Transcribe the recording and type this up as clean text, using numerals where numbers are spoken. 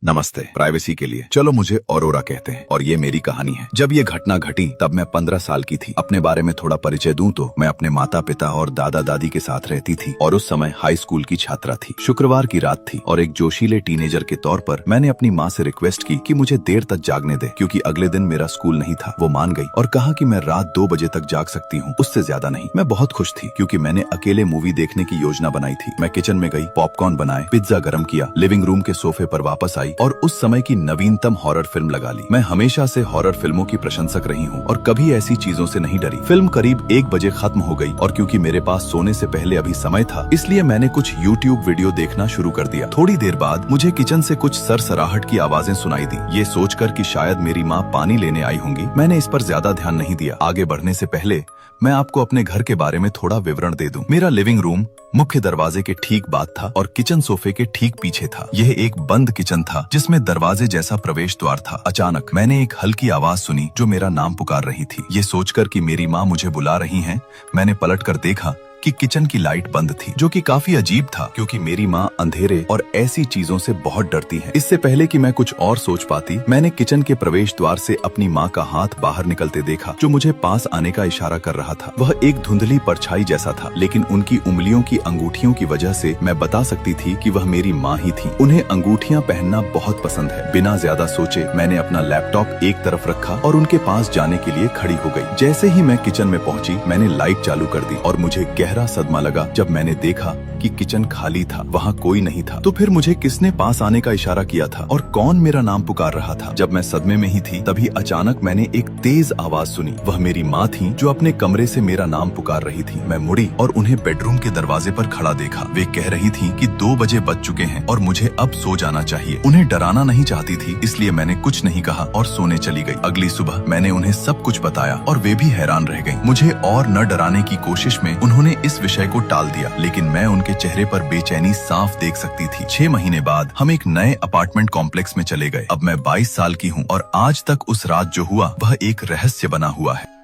नमस्ते। प्राइवेसी के लिए चलो मुझे औरोरा कहते हैं और ये मेरी कहानी है। जब ये घटना घटी तब मैं 15 साल की थी। अपने बारे में थोड़ा परिचय दूं तो मैं अपने माता पिता और दादा दादी के साथ रहती थी और उस समय हाई स्कूल की छात्रा थी। शुक्रवार की रात थी और एक जोशीले टीनेजर के तौर पर मैंने अपनी माँ से रिक्वेस्ट की कि मुझे देर तक जागने दे क्योंकि अगले दिन मेरा स्कूल नहीं था। वो मान गई और कहा कि मैं रात 2 बजे तक जाग सकती हूँ, उससे ज्यादा नहीं। मैं बहुत खुश थी क्योंकि मैंने अकेले मूवी देखने की योजना बनाई थी। मैं किचन में गई, पॉपकॉर्न बनाए, पिज्जा गर्म किया, लिविंग रूम के सोफे पर वापस आई और उस समय की नवीनतम हॉरर फिल्म लगा ली। मैं हमेशा से हॉरर फिल्मों की प्रशंसक रही हूँ और कभी ऐसी चीजों से नहीं डरी। फिल्म करीब 1 बजे खत्म हो गई और क्योंकि मेरे पास सोने से पहले अभी समय था इसलिए मैंने कुछ YouTube वीडियो देखना शुरू कर दिया। थोड़ी देर बाद मुझे किचन से कुछ सरसराहट की आवाजें सुनाई दी। ये सोचकर कि शायद मेरी माँ पानी लेने आई होंगी, मैंने इस पर ज्यादा ध्यान नहीं दिया। आगे बढ़ने से पहले मैं आपको अपने घर के बारे में थोड़ा विवरण दे दूं। मेरा लिविंग रूम मुख्य दरवाजे के ठीक बाद था और किचन सोफे के ठीक पीछे था। यह एक बंद किचन था जिसमें दरवाजे जैसा प्रवेश द्वार था। अचानक मैंने एक हल्की आवाज सुनी जो मेरा नाम पुकार रही थी। ये सोचकर कि मेरी माँ मुझे बुला रही हैं, मैंने पलटकर देखा कि किचन की लाइट बंद थी, जो कि काफी अजीब था क्योंकि मेरी माँ अंधेरे और ऐसी चीजों से बहुत डरती है। इससे पहले कि मैं कुछ और सोच पाती, मैंने किचन के प्रवेश द्वार से अपनी माँ का हाथ बाहर निकलते देखा जो मुझे पास आने का इशारा कर रहा था। वह एक धुंधली परछाई जैसा था, लेकिन उनकी उंगलियों की अंगूठियों की वजह से मैं बता सकती थी कि वह मेरी माँ ही थी। उन्हें अंगूठियाँ पहनना बहुत पसंद है। बिना ज्यादा सोचे मैंने अपना लैपटॉप एक तरफ रखा और उनके पास जाने के लिए खड़ी हो गई। जैसे ही मैं किचन में पहुंची, मैंने लाइट चालू कर दी और मुझे गहरा सदमा लगा जब मैंने देखा कि किचन खाली था, वहाँ कोई नहीं था। तो फिर मुझे किसने पास आने का इशारा किया था और कौन मेरा नाम पुकार रहा था? जब मैं सदमे में ही थी तभी अचानक मैंने एक तेज आवाज सुनी। वह मेरी माँ थी जो अपने कमरे से मेरा नाम पुकार रही थी। मैं मुड़ी और उन्हें बेडरूम के दरवाजे पर खड़ा देखा। वे कह रही थी कि 2 बजे बज चुके हैं और मुझे अब सो जाना चाहिए। उन्हें डराना नहीं चाहती थी, इसलिए मैंने कुछ नहीं कहा और सोने चली गई। अगली सुबह मैंने उन्हें सब कुछ बताया और वे भी हैरान रह गयी। मुझे और न डराने की कोशिश में उन्होंने इस विषय को टाल दिया, लेकिन मैं उनके चेहरे पर बेचैनी साफ देख सकती थी। 6 महीने बाद हम एक नए अपार्टमेंट कॉम्प्लेक्स में चले गए। अब मैं 22 साल की हूँ और आज तक उस रात जो हुआ वह एक रहस्य बना हुआ है।